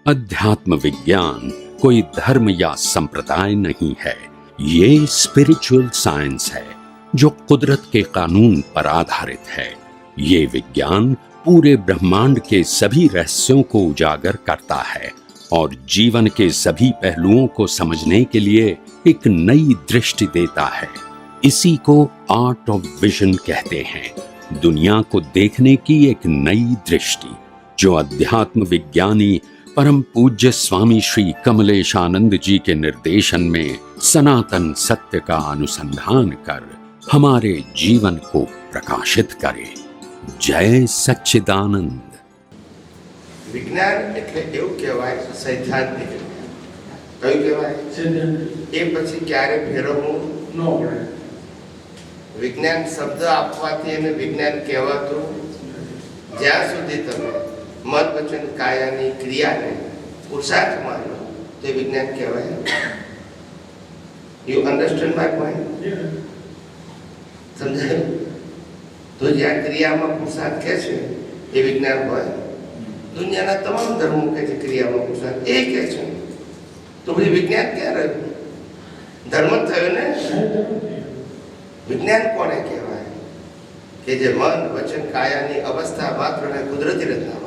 अध्यात्म विज्ञान कोई धर्म या संप्रदाय नहीं है, ये स्पिरिचुअल साइंस है जो कुदरत के कानून पर आधारित है। ये विज्ञान पूरे ब्रह्मांड के सभी रहस्यों को उजागर करता है और जीवन के सभी पहलुओं को समझने के लिए एक नई दृष्टि देता है। इसी को आर्ट ऑफ विजन कहते हैं, दुनिया को देखने की एक नई दृष्टि, जो अध्यात्म विज्ञानी परम पूज्य स्वामी श्री कमलेशानंद जी के निर्देशन में सनातन सत्य का अनुसंधान कर हमारे जीवन को प्रकाशित करे। जय सच्चिदानंद। विज्ञान એટલે એવું કહેવાય સૈદ્ધાંતિક કયું કહેવાય એ પછી ક્યારે ફેરવવું ન પડે। વિજ્ઞાન શબ્દ આપવાથી એને વિજ્ઞાન કહેવાતું જ્યાં સુધી તમે મન વચન કાયાની ક્રિયાને પુરુષાર્થ માનો તે વિજ્ઞાન કહેવાય। You understand my point? સમજાયું? તો જ્યાં ક્રિયામાં પુરુષાર્થ કહે છે એ વિજ્ઞાન હોય। દુનિયાના તમામ ધર્મો કહે છે ક્રિયામાં પુરુષાર્થ એ કહે છે, તો પછી વિજ્ઞાન ક્યાં રહ્યું? ધર્મ થયો ને। વિજ્ઞાન કોને કહેવાય? કે જે મન વચન કાયાની અવસ્થા માત્રને કુદરતી રચના માને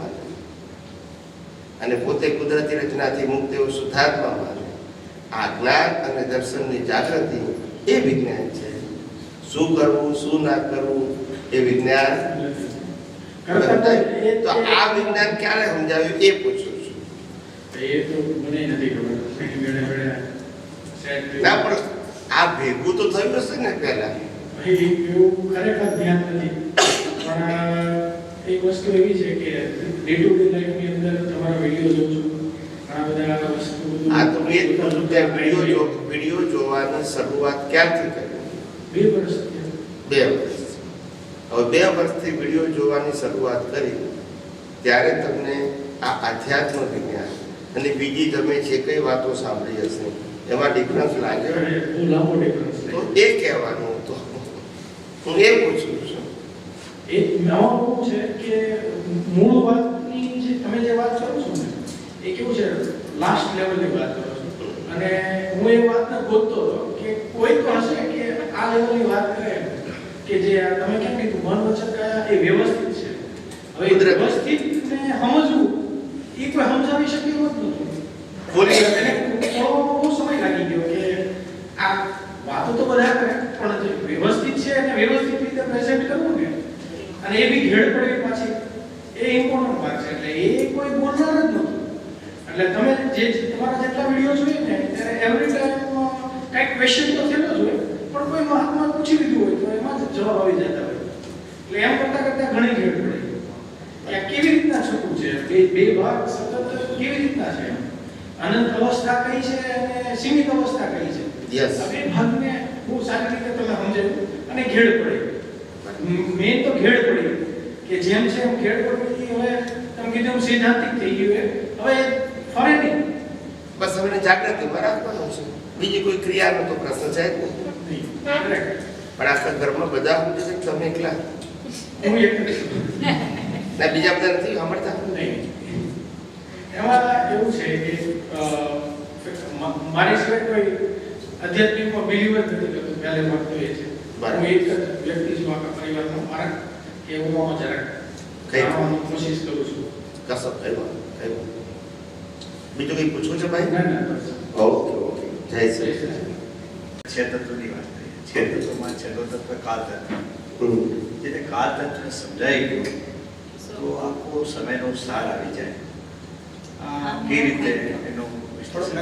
અને પોતે કુદરતી રચનાથી મુક્ત એવો શુદ્ધાત્મા માને। આ જ્ઞાન અને દર્શનની જાગૃતિ એ વિજ્ઞાન છે। શું કરવું શું ના કરવું એ વિજ્ઞાન। તો આ વિજ્ઞાન ક્યારે સમજાવ્યું એ પૂછું છું। એ તો મને નથી ખબર, ના પણ આ ભેગું તો થયું હશે ને પહેલા? એવું ખરેખર ધ્યાન નથી, પણ એક વસ્તુ એવી છે કે ડે ટુ ડે લાઈફની અંદર તમારા વિડીયો જોઉં છું, ઘણા બધા વસ્તુ આ તો એ વિડીયો જોવાની શરૂઆત ક્યારથી કરી? 2 વર્ષ થયા। 2 વર્ષ। હવે 2 વર્ષથી વિડીયો જોવાની શરૂઆત કરી ત્યારે તમને આ આધ્યાત્મ વિજ્ઞાન અને બીજી તમે જે કઈ વાતો સાંભળી હશે એમાં ડિફરન્સ લાગ્યો? બહુ લાંબો ડિફરન્સ। તો એ કહેવાનું હતું, હું એ પૂછું છું। એ નવું છે કે મૂળ વાતની જે તમે જે વાત કરો છો ને એ કેવું છે, લાસ્ટ લેવલની વાત કરો છો, અને હું એ વાતને ગોતતો હતો કે કોઈ તો હશે કે આ લેવલની વાત કરે કે જે તમે કેમ કીધું મન વચન કાયા એ વ્યવસ્થિત છે। હવે વ્યવસ્થિતને સમજવું એ કોઈ સમજાવી શકે એવું જ નથી। બોલી એને બહુ સમય લાગી ગયો કે આ વાતો તો બધા કરે પણ જે વ્યવસ્થિત છે અને વ્યવસ્થિત રીતે પ્રેઝન્ટ કરવું ને, અને એ બી ઘેડ પડે પાછી, એ ઇમ્પોર્ટન્ટ વાત છે। એટલે એ કોઈ બોલનાર જ નહોતું। એટલે તમે જે તમારા જેટલા વિડીયો જોઈએ ને ત્યારે એવરી ટાઈમ કંઈક ક્વેશ્ચન તો થયેલો જ હોય, પણ કોઈ મહાત્મા પૂછી લીધું હોય તો એમાં જ જવાબ આવી જતા હોય। એટલે એમ કરતા કરતા ઘણી ઘેડ પડે કે કેવી રીતના છૂટવું છે, બે ભાગ સતત કેવી રીતના છે, અનંત અવસ્થા કઈ છે અને સીમિત અવસ્થા કઈ છે। યસ, આ બે ભાગને બહુ સારી રીતે તમે સમજાવ્યું અને ઘેડ પડે। મેં તો ઘેડ પડી કે જેમ છે એમ ઘેડ પડી। હવે તમે કીધું સિદ્ધાંતિક થઈ ગયું, હવે ફરે નહીં, બસ હવે જાગૃતિમાં રાખવાનું છે, બીજી કોઈ ક્રિયાનો તો પ્રશ્ન છે જ નહીં। પણ આખા ઘરમાં બધા સમજે છે કે તમે એકલા? હું એક ના બીજા બધા નથી સાંભળતા? નહીં। એમાં એવું છે કે મારી સિવાય કોઈ આધ્યાત્મિકમાં બિલીવર નથી કરતું, પહેલે વાત તો એ છે। હું એક જ વ્યક્તિ છું આખા પરિવારમાં મારા કે હું આમાં જરાક કઈ કોશિશ કરું છું। કસબ કઈ બીજું કઈ પૂછવું છે ભાઈ? ના ના બસ ઓકે ઓકે, જય શ્રી કૃષ્ણ। 6 તત્વની વાત કરીએ। 6 તત્વમાં 6લો તત્વ કાળ તત્વ, જેને કાળ તત્વ સમજાઈ ગયું તો આખો સમયનો સાર આવી જાય। કઈ રીતે એનો વિશ્લેષણ,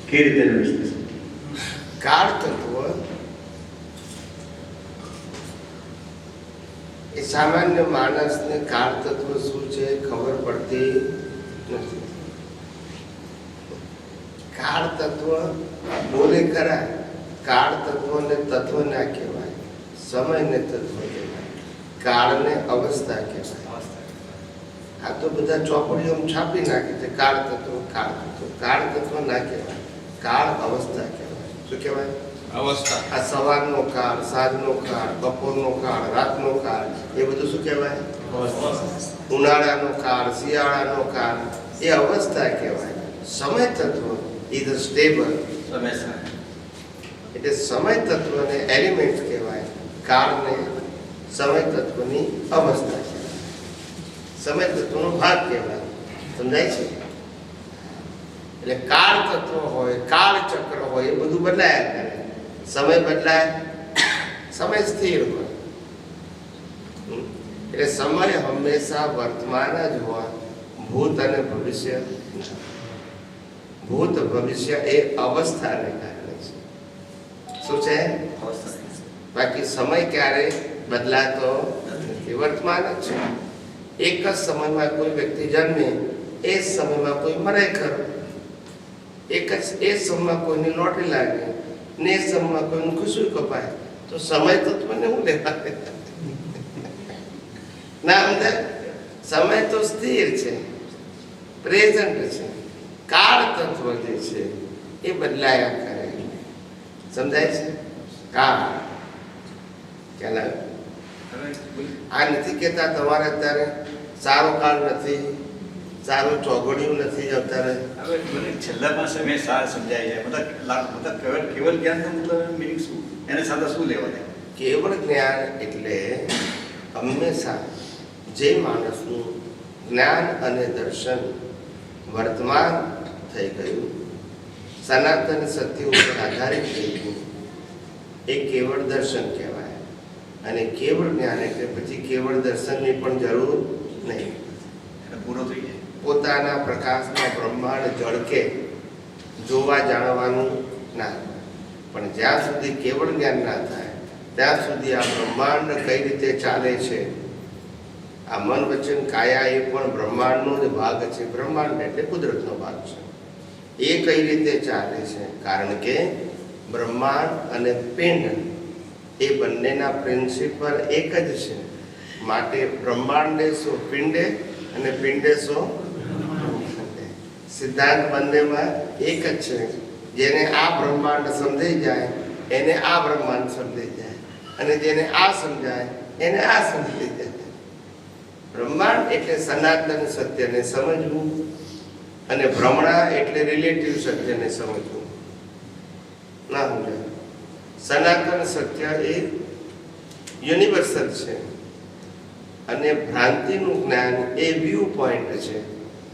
કઈ રીતે એનું વિશ્લેષણ? કાળ તત્વ એ સામાન્ય માણસને કાળ તત્વ શું છે ખબર પડતી નથી। કાળ તત્વ બોલે ખરા, કાળ તત્વને તત્વ ના કહેવાય, સમયને તત્વ કહેવાય, કાળને અવસ્થા કહેવાય। આ તો બધા ચોપડીઓ છાપી નાખે છે કાળ તત્વ, કાળ તત્વ। કાળ તત્વ ના કહેવાય, કાળ અવસ્થા કહેવાય। શું કહેવાય? અવસ્થા. આ સવારનો કાળ, સાંજનો કાળ, બપોરનો કાળ, રાતનો કાળ, એ બધું શું કહેવાય? ઉનાળાનો કાળ, શિયાળાનો કાળ, એ અવસ્થા કહેવાય. સમય તત્વ ઇઝ સ્ટેબલ. એટલે સમય તત્વને એલિમેન્ટ કહેવાય, કાળને સમય તત્વની અવસ્થા કહેવાય, સમય તત્વનો ભાગ કહેવાય. સમજાય છે? એટલે કાળ તત્વ હોય, કાળ ચક્ર હોય, એ બધું બદલાયા કરે. સમય બદલાય, સમય સ્થિર હોય. એટલે સમય હંમેશા વર્તમાન જ હોય, ભૂત અને ભવિષ્ય. ભૂત ભવિષ્ય એ અવસ્થાને કારણે છે. શું છે? બાકી સમય ક્યારે બદલાતો નથી, વર્તમાન જ છે. એક જ સમયમાં કોઈ વ્યક્તિ જન્મે, એ જ સમયમાં કોઈ મરે ખરો. એ સમયમાં કોઈની લોટરી લાગે ને એ સમયમાં કોઈનું ખુશી કપાય, તો સમય તત્વને હું લેવા ના સમજાય? સમય તો સ્થિર છે, પ્રેઝન્ટ છે. કાળ તત્વ જે છે એ બદલાયા કરે. સમજાય છે? કાળ ખ્યાલ આવે? આ નથી કહેતા તમારે અત્યારે સારો કાળ નથી, સારું ચોગડિયું નથી અત્યારે. હવે મને છેલ્લામાં સમય સાર સમજાય છે. મતલબ કેવલ જ્ઞાનનો મતલબ મિનિંગ શું? એને સાથે શું લેવા દે? કેવળ જ્ઞાન એટલે હંમેશા જે માણસનું જ્ઞાન અને દર્શન વર્તમાન થઈ ગયું, સનાતન સત્ય ઉપર આધારિત થઈ ગયું, એ કેવળ દર્શન કહેવાય. અને કેવળ જ્ઞાન એટલે પછી કેવળ દર્શનની પણ જરૂર નહીં, પૂરો થઈ જાય. પોતાના પ્રકાશમાં બ્રહ્માંડ ઝળકે જોવા જાણવાનું ના. પણ જ્યાં સુધી કેવળ જ્ઞાન ના થાય ત્યાં સુધી આ બ્રહ્માંડ કઈ રીતે ચાલે છે, આ મન વચન કાયા એ પણ બ્રહ્માંડનો જ ભાગ છે. બ્રહ્માંડ એટલે કુદરતનો ભાગ છે. એ કઈ રીતે ચાલે છે? કારણ કે બ્રહ્માંડ અને પિંડ એ બંનેના પ્રિન્સિપલ એક જ છે. માટે બ્રહ્માંડે સો પિંડે અને પિંડે સો સિદ્ધાંત બંનેમાં એક જ છે. જેને આ બ્રહ્માંડ સમજાઈ જાય એને આ બ્રહ્માંડ સમજાઈ જાય, અને જેને આ સમજાય એને આ સમજાઈ જાય. બ્રહ્માંડ એટલે સનાતન સત્યને સમજવું, અને ભ્રમણા એટલે રિલેટિવ સત્યને સમજવું. ના સમજાય? સનાતન સત્ય એ યુનિવર્સલ છે, અને ભ્રાંતિનું જ્ઞાન એ વ્યૂ પોઈન્ટ છે.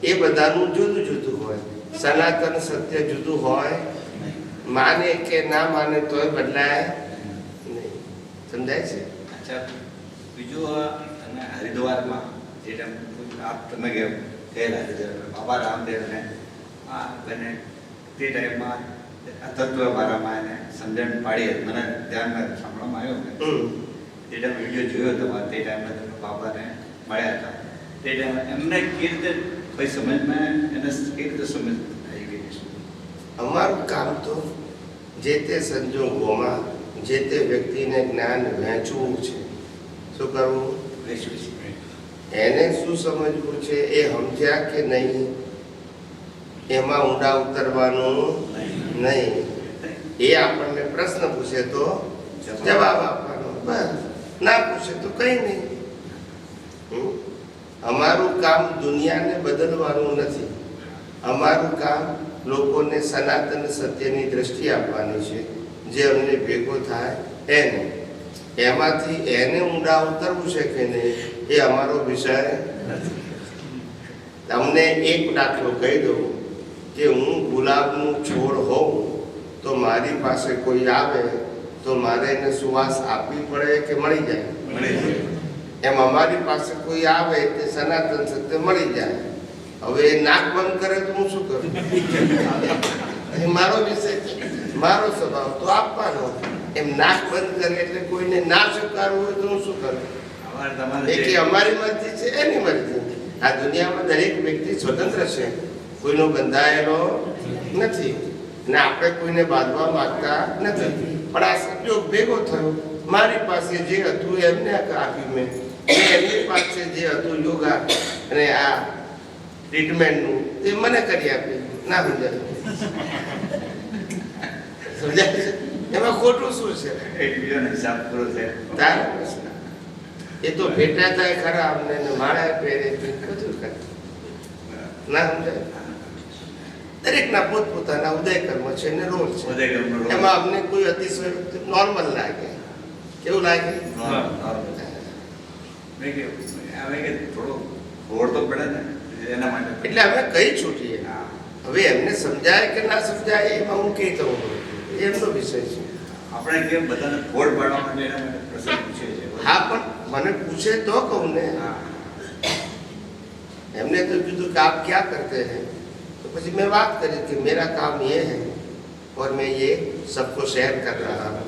એ બધાનું જુદું જુદું હોય. સનાતન સત્ય જુદું હોય, માને કે ના માને તોય બદલાય નહીં. સમજાય છે? અચ્છા, બીજું અને હરિદ્વારમાં જે તમે ગયેલા બાબા રામદેવને બને તે ટાઈમમાં તત્વવાળામાં એને સમજણ પાડી હતી. મને ધ્યાનમાં સાંભળવામાં આવ્યો ને તે ટાઈમ વિડીયો જોયો તમારે. તે ટાઈમમાં તમે બાબાને મળ્યા હતા. તે ટાઈમે એમને કેવી રીતે કોઈ સમજમાં એને કેવી રીતે સમજ આવી ગઈ? અમારું કામ તો જે તે સંજોગોમાં જે તે વ્યક્તિને જ્ઞાન વહેંચવું છે. શું કરવું? એને શું સમજવું છે એ સમજ્યા કે નહીં એમાં ઊંડા ઉતરવાનું નહીં. એ આપણને પ્રશ્ન પૂછે તો જવાબ આપવાનો, બસ. ના પૂછે તો કઈ નહીં. અમારું કામ દુનિયાને બદલવાનું નથી. અમારું કામ લોકોને સનાતન સત્યની દ્રષ્ટિ આપવાની છે. જે અમને ભેગો થાય એને, એમાંથી એને ઊંડા ઉતરવું છે કે નહીં એ અમારો વિષય નથી. તમને એક દાખલો કહી દઉં કે હું ગુલાબનું છોડ હોઉં તો મારી પાસે કોઈ આવે તો મારે એને સુવાસ આપવી પડે કે મળી જાય? એમ અમારી પાસે કોઈ આવે તે સનાતન સત્ય મળી જાય. હવે એ નાક બંધ કરે તો હું શું કરું? એ મારો વિષય છે, મારો સ્વભાવ તો આપવાનો. એમ નાક બંધ કરે એટલે કોઈને ના સ્વીકારવું હોય તો હું શું કરું? એટલે અમારી મરજી છે એની મરજી. આ દુનિયામાં દરેક વ્યક્તિ સ્વતંત્ર છે, કોઈનો બંધાયેલો નથી, ને આપણે કોઈને બાંધવા માંગતા નથી. પણ આ સંજોગ ભેગો થયો, મારી પાસે જે હતું એમને આપ્યું મેં, એમની પાસે જે હતું યોગા અને આ ટ્રીટમેન્ટનું એ મને કરી આપ્યું. ના સમજાય? સમજાય છે? એમાં ખોટું શું છે? એક બીજો હિસાબ પૂરો થયો. તારે પ્રશ્ન. એ તો ભેટા થાય ખરા અમને ને માળા પહેરે બધું કરે ના સમજાય. દરેકના પોતપોતાના ઉદય કર્મ છે ને રોલ છે. ઉદય કર્મનો રોલ. એમાં અમને કોઈ અતિશય નોર્મલ લાગે. કેવું લાગે? મેં કે થોડો રોડ તો પડે ને એના માટે. એટલે અમે કઈ છૂટીએ. હા. હવે એમને સમજાય કે ના સમજાય એમાં હું કઈ કહું એમનો વિષય છે. આપણે કેમ બધાને ફોડ પાડવા માટે એના માટે પ્રશ્ન પૂછે છે. હા પણ મને પૂછે તો કહું ને. હા. हमने तो कहा कि आप क्या करते हैं, तो પછી मैं बात करी कि मेरा काम ये है और मैं ये सबको शेयर कर रहा हूँ,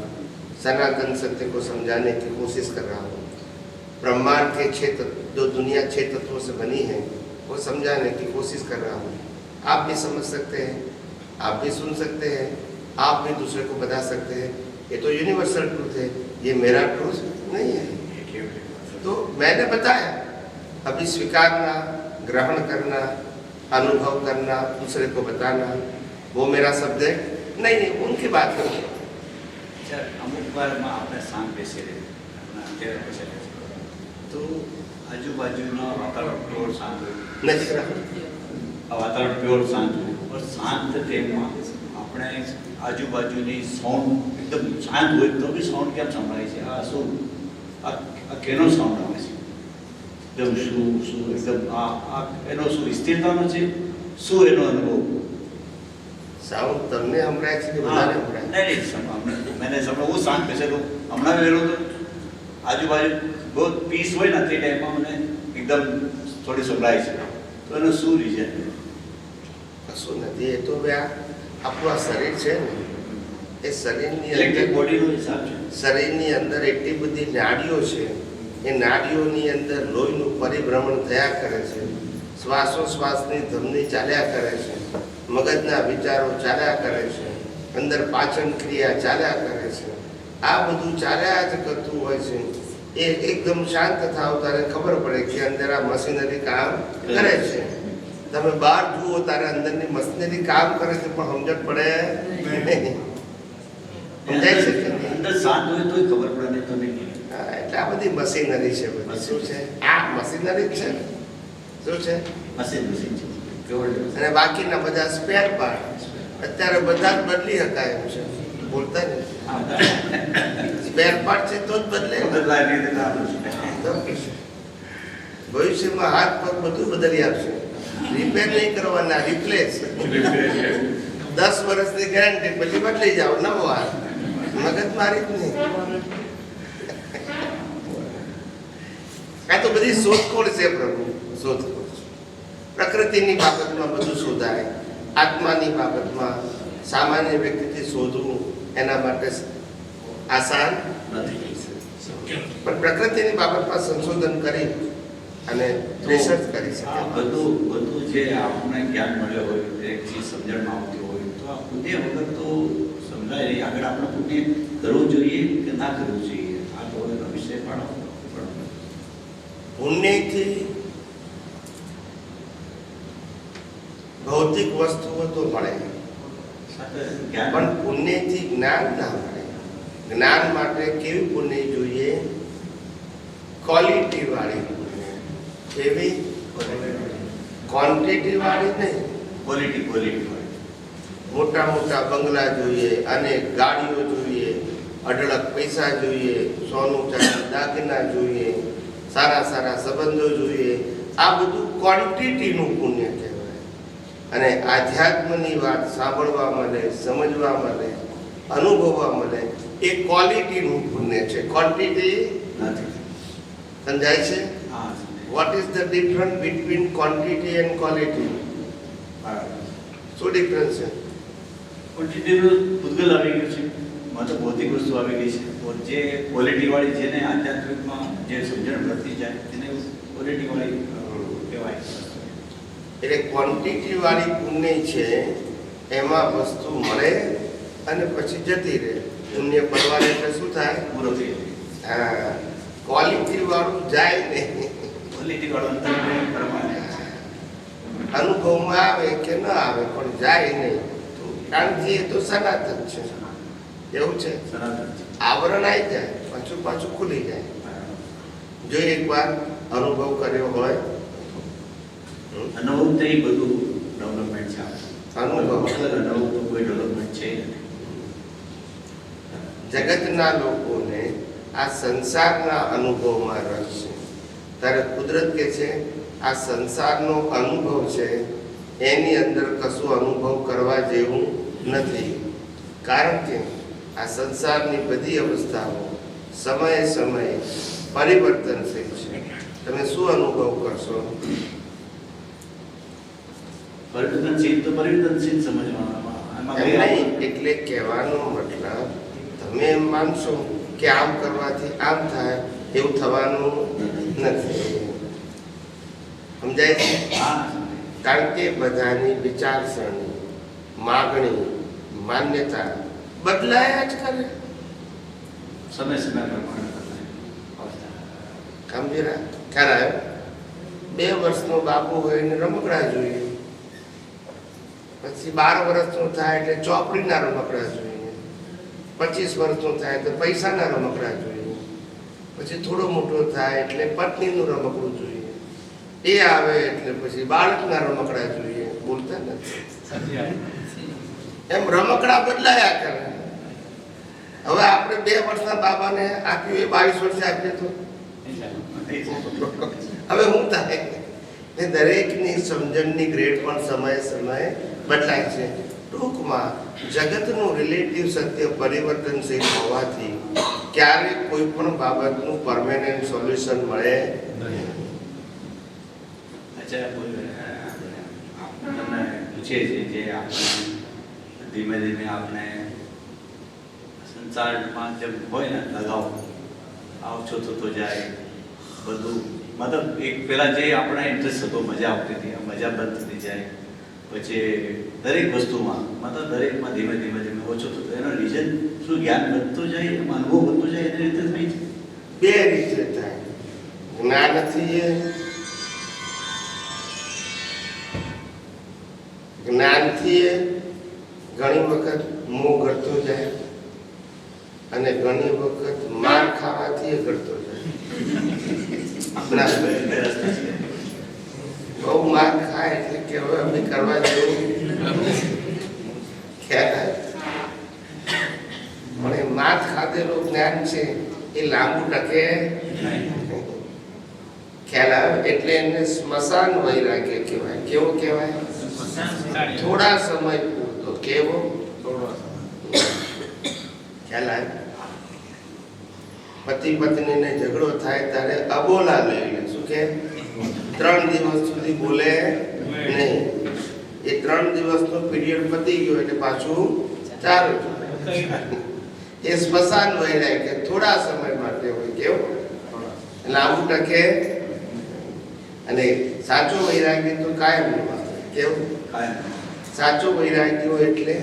सनातन सत्य को समझाने की कोशिश कर रहा हूँ, ब्रह्मांड के क्षेत्र जो दुनिया 6 तत्वों से बनी है वो समझाने की कोशिश कर रहा हूँ. आप भी समझ सकते हैं, आप भी सुन सकते हैं, आप भी दूसरे को बता सकते हैं. ये तो यूनिवर्सल ट्रूथ है, ये मेरा ट्रूथ नहीं है. तो मैंने बताया. अभी स्वीकारना, ग्रहण करना, अनुभव करना, दूसरे को बताना, वो मेरा शब्द है नहीं. उनकी बात करो. અમુક વારમાં આપણે શાંત બેસી રહીએ આપણા અત્યારે બેસી રહીએ તો આજુબાજુનો વાતાવરણ પ્યોર શાંત હોય. નથી રાખો. આ વાતાવરણ પ્યોર શાંત હોય પણ શાંત ટાઈમમાં આપણે આજુબાજુની સાઉન્ડ એકદમ શાંત હોય તો બી સાઉન્ડ કેમ સંભળાય છે? આ શું આ કેનો સાઉન્ડ આવે છે? એકદમ શું એકદમ આ એનો શું સ્થિરતાનો છે? શું એનો અનુભવ? સાઉન્ડ તમને સંભળાય છે કે બધાને સંભળાય? नहीं मैंने समझा वो शांत पैसे तो हमारा वेलो तो आजू बाजू बहुत पीस हुए ना ते टाइम में मैंने एकदम थोड़ी सप्लाई છે તો એનો શું રીઝન? કશું નથી. એ તો હવે આપણું આ શરીર છે ને એ શરીરની ઇલેક્ટ્રિક અંદર બોડીનો હિસાબ છે. શરીરની અંદર એટલી બધી નાડીઓ છે. એ નાડીઓની અંદર લોહીનું પરિભ્રમણ થયા કરે છે. શ્વાસોશ્વાસની ધમની ચાલ્યા કરે છે. મગજના વિચારો ચાલ્યા કરે છે. અંદર પાચન ક્રિયા ચાલ્યા કરે છે. આ બધું ચાલ્યા જ કરતું હોય છે. એ એકદમ શાંત થાવ ત્યારે ખબર પડે કે અંદર આ મશીનરી કામ કરે છે. તમે બહાર જુઓ ત્યારે અંદરની મશીનરી કામ કરે છે પણ સમજણ પડે નહીં. સમજાય છે કે નહીં? અંદર શાંત હોય તોય ખબર પડે નહીં તો નહીં. હા, એટલે આ બધી મશીનરી છે. બધી શું છે? આ મશીનરી જ છે. શું છે? મશીન છે પ્યોર. અને બાકીના બધા સ્પેર પાર્ટ અત્યારે બધા જ બદલી શકાય એમ છે. બોલતા નથી. સ્પેર પાર્ટ છે તો જ બદલે. બદલાય નહીં તો આપણું તો ભવિષ્યમાં હાથ પગ બધું બદલી આપશે. રિપેર નહીં કરવાના, રિપ્લેસ. 10 વર્ષની ગેરંટી, પછી બદલી જાઓ નવો હાથ. મગજ મારી જ નહીં. આ તો બધી શોધખોળ છે પ્રભુ. શોધખોળ છે. પ્રકૃતિની બાબતમાં બધું શોધાય. આત્માની બાબતમાં સામાન્ય વ્યક્તિથી શોધવું એના માટે આસાન નથી. પણ પ્રકૃતિની બાબતમાં સંશોધન કરી અને રિસર્ચ કરી આ શકે. બધું જે આપણને જ્ઞાન મળ્યો હોય એક ચીજ સમજણમાં આવતી હોય તો આ પુણ્ય વગર તો સમજાય નહીં. આગળ આપણે પુણ્ય કરવું જોઈએ કે ના કરવું જોઈએ આ તો એનો વિષય પાડો. પુણ્યથી ભૌતિક વસ્તુઓ તો મળે સાથે જ્ઞાન પણ પુણ્યથી જ્ઞાન ના મળે. જ્ઞાન માટે કેવી પુણ્ય જોઈએ? ક્વોલિટી વાળી પુણ્ય. કેવી? ક્વોન્ટિટી વાળી નહીં. ક્વોલિટી હોય. મોટા મોટા બંગલા જોઈએ, અનેક ગાડીઓ જોઈએ, અઢળક પૈસા જોઈએ, સોનું ચાંદી દાગીના જોઈએ, સારા સારા સંબંધો જોઈએ. આ બધું ક્વોન્ટિટીનું પુણ્ય કહેવાય. અને આધ્યાત્મની વાત સાંભળવા મળે, સમજવા મળે, અનુભવવા મળે એ ક્વોલિટીનું પુણ્ય છે. ક્વોન્ટિટી નથી. સમજાય છે? હા what is the difference between quantity and quality? શું ડિફરન્સ છે? ક્વોન્ટિટીનું ભૂતગલ આવી ગયું છે. મતલબ ભૌતિક વસ્તુ આવી ગઈ છે. જે ક્વોલિટી વાળી જેને આધ્યાત્મિકમાં જે સમજણ મળતી જાય તેને ક્વોલિટી વાળી કહેવાય. એટલે ક્વોન્ટિટી વાળી પુણ્ય છે એમાં વસ્તુ મળે અને પછી જતી રહે. પુણ્ય પરવારે એટલે શું થાય? પૂરો થઈ હા, ક્વોલિટી વાળું જાય નહીં. ક્વોલિટી વાળો અંદર પ્રમાણે અનુભવમાં આવે કે ન આવે પણ જાય નહીં. કારણ કે એ તો સનાતન છે. એવું છે. સનાતન છે. આવરણ આવી જાય પાછું પાછું ખુલી જાય. જો એકવાર અનુભવ કર્યો હોય, અનુભવ તો એ બધું ડેવલપમેન્ટ છે. અનુભવ અનુભવ તો કોઈ ડેવલપમેન્ટ છે નહીં. જગતના લોકોને આ સંસારના અનુભવમાં રસ છે. ત્યારે કુદરત કે છે આ સંસારનો અનુભવ છે, એની અંદર કશું અનુભવ કરવા જેવું નથી. કારણ કે આ સંસારની બધી અવસ્થાઓ સમયે સમયે પરિવર્તનશીલ છે. તમે શું અનુભવ કરશો? પરિવર્તનશીલ તો પરિવર્તનશીલ સમજવામાં એટલે કહેવાનો મતલબ તમે એમ માનશો કે આમ કરવાથી આમ થાય એવું થવાનું નથી. સમજાય છે? કારણ કે બધાની વિચારસરણી, માગણી, માન્યતા બદલાયા જ કરે. સમય સમય પ્રમાણે સમજ્યા? ખ્યાલ આવ્યો? 2 વર્ષનો બાબુ હોય એને રમકડા જોઈએ, પછી 12 વર્ષનો થાય એટલે ચોપડીના રમકડા જોઈએ, 25 વર્ષનો થાય તો પૈસાના રમકડા જોઈએ, પછી થોડો મોટો થાય એટલે પત્નીનું રમકડું જોઈએ, એ આવે એટલે પછી બાળકના રમકડા જોઈએ. બોલતા નથી એમ રમકડા બદલાયા કરે. હવે આપણે 2 વર્ષના બાબાને આપ્યું એ 22 વર્ષે આપીએ તો હવે હું થાય? દરેકની સમજણની ગ્રેડ પણ સમયે સમયે બદલાય છે. ટૂંકમાં જગતનું રિલેટિવ સત્ય પરિવર્તનશીલ હોવાથી ક્યારેક કોઈ પણ બાબતનું પરમેનન્ટ સોલ્યુશન મળે નહીં. તમને પૂછીએ છીએ જે આપણે ધીમે ધીમે આપણે સંસારમાં જેમ હોય ને લગાવ આવછો થતો જાય બધું, મતલબ એક પહેલાં જે આપણા ઇન્ટરેસ્ટ હતો, મજા આવતી હતી, મજા બંધ થતી જાય. પછી દરેક વસ્તુમાં મતલબ દરેકમાં ધીમે ધીમે ધીમે ઓછો થતો. એનો રીઝન શું? જ્ઞાન વધતું જાય, એમાં અનુભવ વધતો જાય, એની રીતે થઈ છે. 2 રીતે થાય. જ્ઞાનથી ઘણી વખત મોહ ઘટતો જાય અને ઘણી વખત માર ખાવાથી ઘટતો જાય. બહુ માર ખાય એટલે કે હવે અમે કરવા જેવું ખ્યાલ આવે. પણ એ માર ખાધેલું જ્ઞાન છે એ લાંબુ ટકે ખ્યાલ આવે. એટલે એને સ્મશાન વૈરાગ્ય કહેવાય. કેવો કહેવાય? થોડા સમય પૂરતો. કેવો? ખ્યાલ આવે. પતિ પત્નીને ઝઘડો થાય ત્યારે અબોલા લઈ લે. શું કે 3 દિવસ સુધી બોલે નહીં. એ 3 દિવસનો પીરિયડ પતી ગયો એટલે પાછું ચાલુ. એ સ્મશાન વૈરાગ્ય થોડા સમય માટે હોય. કેવું? લાંબુ ટકે. અને સાચો વૈરાગ્ય તો કાયમ હોય. કેવું? સાચો વૈરાગ્ય એટલે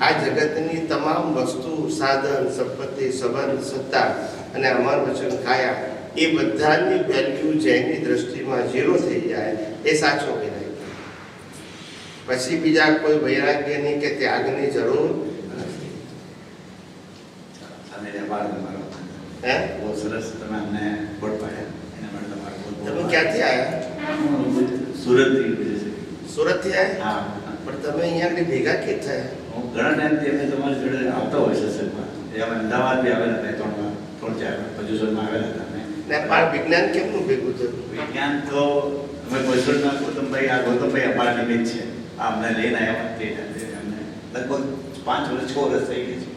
આ જગતની તમામ વસ્તુ, સાધન, સંપત્તિ, સંબંધ, સત્તા અને અમર વચન કાયા એ બધાની વેલ્યુ જેની દ્રષ્ટિમાં 0 થઈ જાય એ સાચો વૈરાગ્ય. પછી બીજા કોઈ વૈરાગ્યની કે ત્યાગની જરૂર નથી. હે? બહુ સરસ તમે અમને બોટ પાડ્યા. એના માટે તમારો તમે ક્યાંથી આવ્યા? સુરતથી. સુરતથી આવ્યા? હા. પણ તમે અહીંયા આગળ ભેગા કે થયા? હું ઘણા ટાઈમથી અમે તમારી જોડે આવતા હોય સત્સંગમાં. એ અમે અમદાવાદ બી આવેલા હતા 3-4 પજુસરમાં આવેલા હતા અમે. ને પણ વિજ્ઞાન કેમનું ભેગું થયું? વિજ્ઞાન તો અમે પજુસરના ગૌતમભાઈ, આ ગૌતમભાઈ અમારા નિમિત્ત છે. આ અમને લઈને આવ્યા તે ટાઈમે અમને લગભગ 5 વર્ષ 6 વર્ષ થઈ ગઈ છે.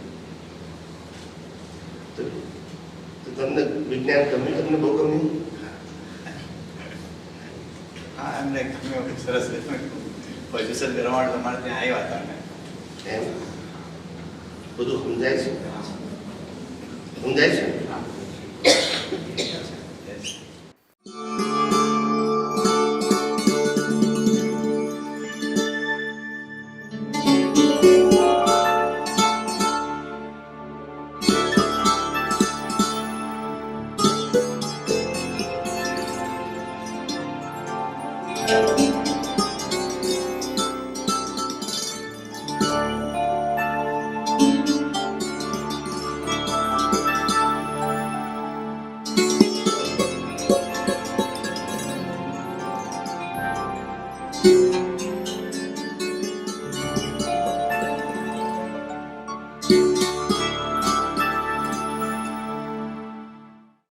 તો તમને વિજ્ઞાન ગમ્યું? તમને બહુ ગમ્યું? હા, એમને ગમ્યું. સરસ પજુસન કરવા માટે તમારે ત્યાં આવ્યા હતા અમે. એમ બધું સમજાય છે? સમજાય છે? Thank you.